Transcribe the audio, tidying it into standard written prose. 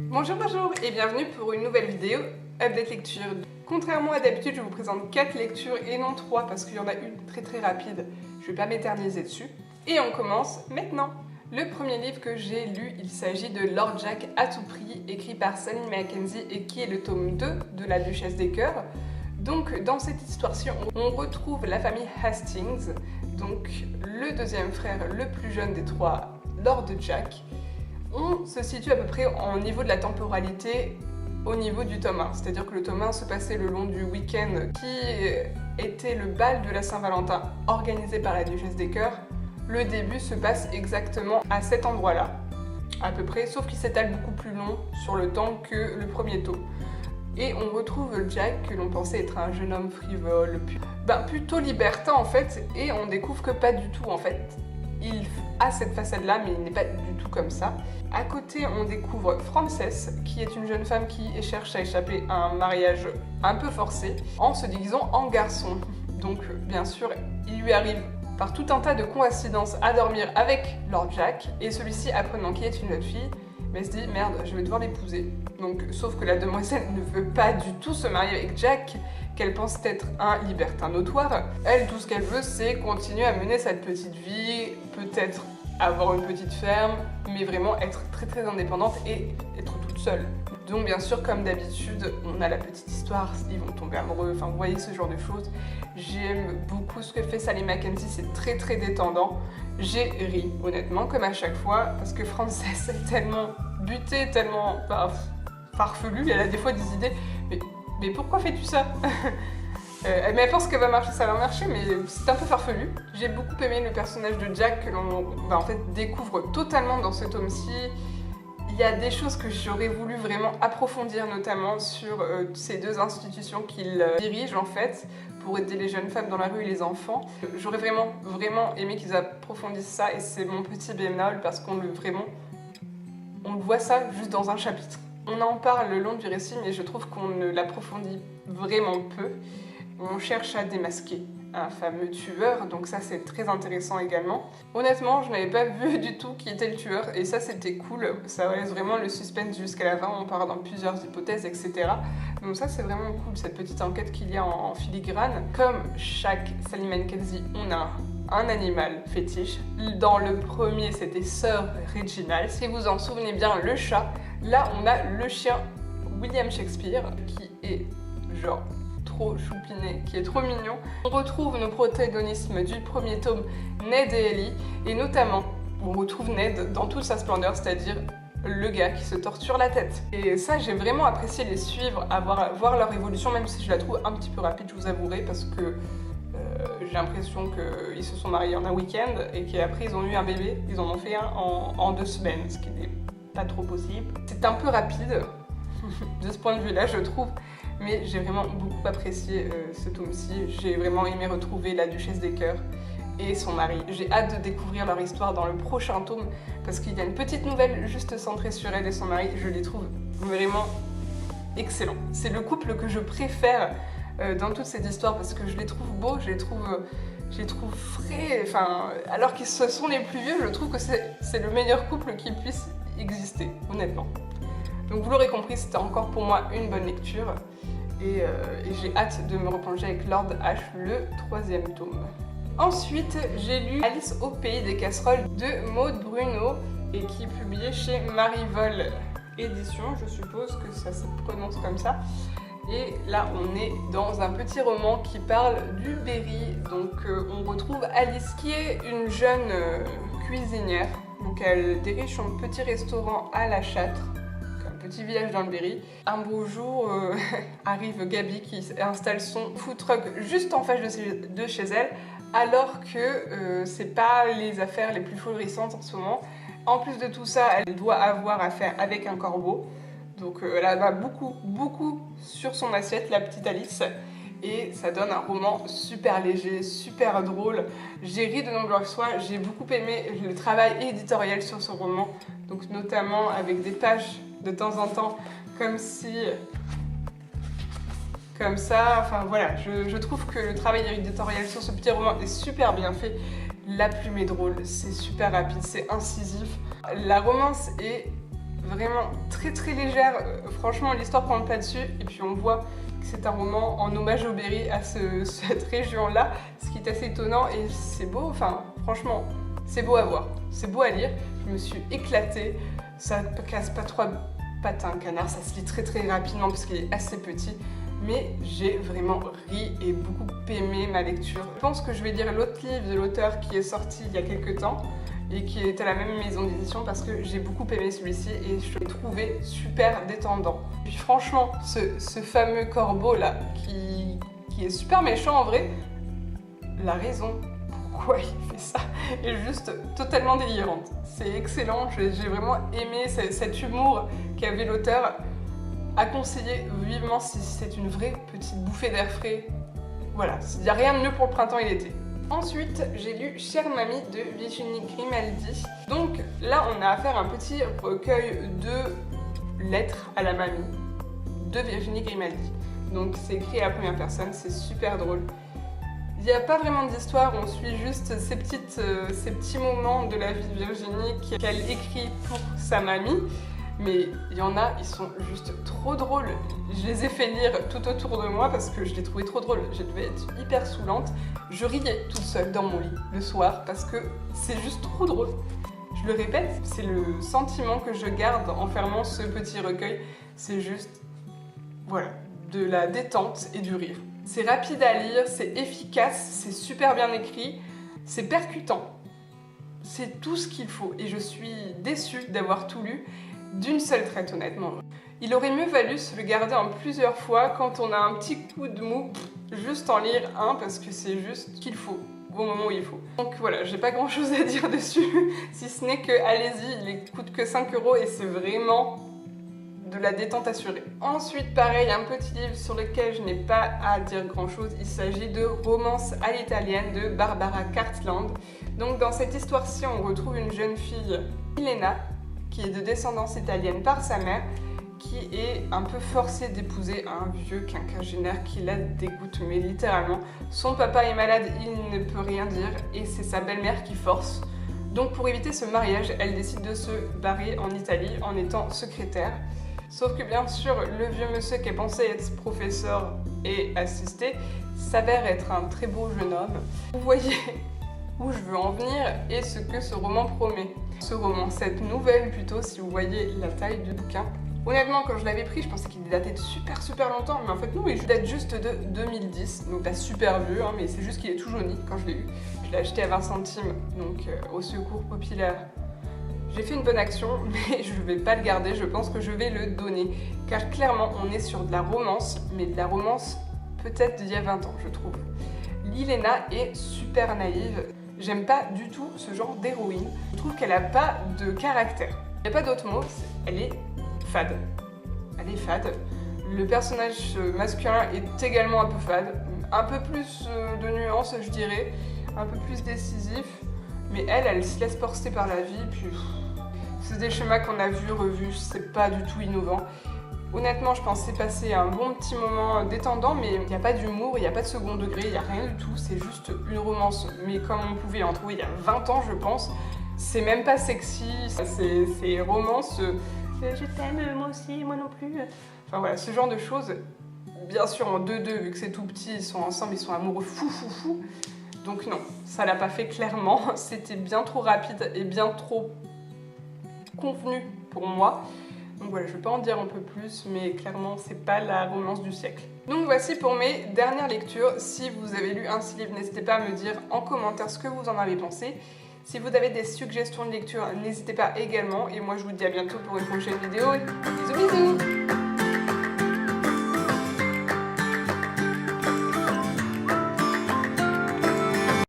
Bonjour et bienvenue pour une nouvelle vidéo Update Lecture. Contrairement à d'habitude, je vous présente 4 lectures et non 3 parce qu'il y en a une très rapide. Je ne vais pas m'éterniser dessus. Et on commence maintenant. Le premier livre que j'ai lu, il s'agit de Lord Jack à tout prix, écrit par Sally Mackenzie et qui est le tome 2 de La Duchesse des Cœurs. Donc dans cette histoire-ci, on retrouve la famille Hastings, donc le deuxième frère le plus jeune des trois, Lord Jack. On se situe à peu près au niveau de la temporalité au niveau du tome 1, c'est-à-dire que le tome 1 se passait le long du week-end qui était le bal de la Saint-Valentin organisé par la Duchesse des Cœurs. Le début se passe exactement à cet endroit-là, à peu près, sauf qu'il s'étale beaucoup plus long sur le temps que le premier tome. Et on retrouve Jack, que l'on pensait être un jeune homme frivole, plutôt libertin en fait, et on découvre que pas du tout en fait. Il a cette façade-là, mais il n'est pas du tout comme ça. À côté, on découvre Frances, qui est une jeune femme qui cherche à échapper à un mariage un peu forcé, en se déguisant en garçon. Donc, bien sûr, il lui arrive par tout un tas de coïncidences à dormir avec Lord Jack, et celui-ci, apprenant qu'il est une jeune fille, se dit « Merde, je vais devoir l'épouser ». Donc, sauf que la demoiselle ne veut pas du tout se marier avec Jack, qu'elle pense être un libertin notoire. Elle, tout ce qu'elle veut, c'est continuer à mener cette petite vie, peut-être avoir une petite ferme, mais vraiment être très indépendante et être toute seule. Donc bien sûr, comme d'habitude, on a la petite histoire, ils vont tomber amoureux, enfin vous voyez ce genre de choses. J'aime beaucoup ce que fait Sally Mackenzie, c'est très détendant. J'ai ri, honnêtement, comme à chaque fois, parce que Frances est tellement butée, tellement farfelue, elle a des fois des idées, mais pourquoi fais-tu ça? Mais elle pense que ça va marcher, mais c'est un peu farfelu. J'ai beaucoup aimé le personnage de Jack que l'on en fait découvre totalement dans ce tome-ci. Il y a des choses que j'aurais voulu vraiment approfondir, notamment sur ces deux institutions qu'il dirige en fait, pour aider les jeunes femmes dans la rue et les enfants. J'aurais vraiment aimé qu'ils approfondissent ça, et c'est mon petit bémol parce qu'on le voit ça juste dans un chapitre. On en parle le long du récit, mais je trouve qu'on ne l'approfondit vraiment peu. On cherche à démasquer un fameux tueur, donc ça c'est très intéressant également. Honnêtement, je n'avais pas vu du tout qui était le tueur, et ça c'était cool, ça laisse vraiment le suspense jusqu'à la fin, on part dans plusieurs hypothèses, etc. Donc ça c'est vraiment cool, cette petite enquête qu'il y a en filigrane. Comme chaque Sally Mackenzie, on a un animal fétiche. Dans le premier, c'était Sir Reginald. Si vous en souvenez bien, le chat. Là, on a le chien William Shakespeare, qui est genre trop choupiné, qui est trop mignon. On retrouve nos protagonistes du premier tome, Ned et Ellie, et notamment, on retrouve Ned dans toute sa splendeur, c'est-à-dire le gars qui se torture la tête. Et ça, j'ai vraiment apprécié les suivre, voir leur évolution, même si je la trouve un petit peu rapide, je vous avouerai, parce que j'ai l'impression qu'ils se sont mariés en un week-end et qu'après ils ont eu un bébé. Ils en ont fait un en 2 semaines, ce qui n'est pas trop possible. C'est un peu rapide de ce point de vue-là, je trouve, mais j'ai vraiment beaucoup apprécié ce tome-ci. J'ai vraiment aimé retrouver la Duchesse des Cœurs et son mari. J'ai hâte de découvrir leur histoire dans le prochain tome parce qu'il y a une petite nouvelle juste centrée sur elle et son mari. Je les trouve vraiment excellents. C'est le couple que je préfère dans toute cette histoire parce que je les trouve beaux, je les trouve frais, alors qu'ils sont les plus vieux, je trouve que c'est le meilleur couple qui puisse exister, honnêtement. Donc vous l'aurez compris, c'était encore pour moi une bonne lecture et j'ai hâte de me replonger avec Lord H, le 3e tome. Ensuite, j'ai lu Alice au pays des casseroles de Maud Bruno et qui est publié chez Marivol Éditions, je suppose que ça se prononce comme ça. Et là, on est dans un petit roman qui parle du Berry. Donc, on retrouve Alice qui est une jeune cuisinière. Donc, elle dirige son petit restaurant à La Châtre, un petit village dans le Berry. Un beau jour, arrive Gabi qui installe son food truck juste en face de chez elle, alors que c'est pas les affaires les plus florissantes en ce moment. En plus de tout ça, elle doit avoir affaire avec un corbeau. Donc elle a beaucoup sur son assiette, la petite Alice, et ça donne un roman super léger, super drôle. J'ai ri de nombreuses fois, j'ai beaucoup aimé le travail éditorial sur ce roman, donc notamment avec des pages de temps en temps, comme ça, enfin voilà, je trouve que le travail éditorial sur ce petit roman est super bien fait. La plume est drôle, c'est super rapide, c'est incisif. La romance est vraiment très très légère. Franchement, l'histoire prend le pas dessus. Et puis on voit que c'est un roman en hommage au Berry, à cette région-là, ce qui est assez étonnant. Et c'est beau, enfin franchement, c'est beau à voir, c'est beau à lire. Je me suis éclatée. Ça casse pas trois pattes à un canard, ça se lit très très rapidement parce qu'il est assez petit. Mais j'ai vraiment ri et beaucoup aimé ma lecture. Je pense que je vais lire l'autre livre de l'auteur qui est sorti il y a quelques temps et qui est à la même maison d'édition parce que j'ai beaucoup aimé celui-ci et je l'ai trouvé super détendant. Puis franchement, ce fameux corbeau là qui est super méchant en vrai, la raison pourquoi il fait ça est juste totalement délirante. C'est excellent, j'ai vraiment aimé cet humour qu'avait l'auteur. À conseiller vivement si c'est une vraie petite bouffée d'air frais. Voilà, il n'y a rien de mieux pour le printemps et l'été. Ensuite, j'ai lu Chère Mamie de Virginie Grimaldi. Donc là, on a affaire à un petit recueil de lettres à la mamie de Virginie Grimaldi. Donc c'est écrit à la première personne, c'est super drôle. Il n'y a pas vraiment d'histoire, on suit juste ces petits moments de la vie de Virginie qu'elle écrit pour sa mamie. Mais il y en a, ils sont juste trop drôles. Je les ai fait lire tout autour de moi parce que je les trouvais trop drôles. Je devais être hyper saoulante. Je riais toute seule dans mon lit le soir parce que c'est juste trop drôle. Je le répète, c'est le sentiment que je garde en fermant ce petit recueil. C'est juste, voilà, de la détente et du rire. C'est rapide à lire, c'est efficace, c'est super bien écrit, c'est percutant. C'est tout ce qu'il faut et je suis déçue d'avoir tout lu. D'une seule traite, honnêtement. Il aurait mieux valu se le garder en plusieurs fois quand on a un petit coup de mou, juste en lire un parce que c'est juste ce qu'il faut, au moment où il faut. Donc voilà, j'ai pas grand chose à dire dessus, si ce n'est que allez-y, il coûte que 5 € et c'est vraiment de la détente assurée. Ensuite, pareil, un petit livre sur lequel je n'ai pas à dire grand chose, il s'agit de Romance à l'italienne de Barbara Cartland. Donc dans cette histoire-ci, on retrouve une jeune fille, Elena, qui est de descendance italienne par sa mère, qui est un peu forcée d'épouser un vieux quinquagénaire qui la dégoûte, mais littéralement. Son papa est malade, il ne peut rien dire, et c'est sa belle-mère qui force. Donc pour éviter ce mariage, elle décide de se barrer en Italie en étant secrétaire. Sauf que bien sûr, le vieux monsieur qui est pensé être professeur et assisté s'avère être un très beau jeune homme. Vous voyez où je veux en venir et ce que ce roman promet. Ce roman, cette nouvelle plutôt, si vous voyez la taille du bouquin. Honnêtement, quand je l'avais pris, je pensais qu'il datait de super longtemps, mais en fait non, il date juste de 2010, donc pas super vieux, hein, mais c'est juste qu'il est tout jauni quand je l'ai eu. Je l'ai acheté à 20 centimes, donc au Secours Populaire. J'ai fait une bonne action, mais je vais pas le garder, je pense que je vais le donner. Car clairement, on est sur de la romance, mais de la romance peut-être d'il y a 20 ans, je trouve. Elena est super naïve. J'aime pas du tout ce genre d'héroïne. Je trouve qu'elle a pas de caractère. Il n'y a pas d'autre mot, elle est fade. Elle est fade. Le personnage masculin est également un peu fade. Un peu plus de nuances, je dirais. Un peu plus décisif. Mais elle se laisse porter par la vie. Puis c'est des schémas qu'on a vus, revus. C'est pas du tout innovant. Honnêtement, je pensais passer un bon petit moment détendant, mais il n'y a pas d'humour, il n'y a pas de second degré, il n'y a rien du tout, c'est juste une romance. Mais comme on pouvait en trouver il y a 20 ans, je pense, c'est même pas sexy, c'est romance, je t'aime, moi aussi, moi non plus. Enfin voilà, ce genre de choses. Bien sûr, en 2-2, vu que c'est tout petit, ils sont ensemble, ils sont amoureux fou. Donc non, ça l'a pas fait clairement, c'était bien trop rapide et bien trop convenu pour moi. Donc voilà, je ne vais pas en dire un peu plus, mais clairement, c'est pas la romance du siècle. Donc voici pour mes dernières lectures. Si vous avez lu un de ces livres, n'hésitez pas à me dire en commentaire ce que vous en avez pensé. Si vous avez des suggestions de lecture, n'hésitez pas également. Et moi, je vous dis à bientôt pour une prochaine vidéo. Bisous bisous!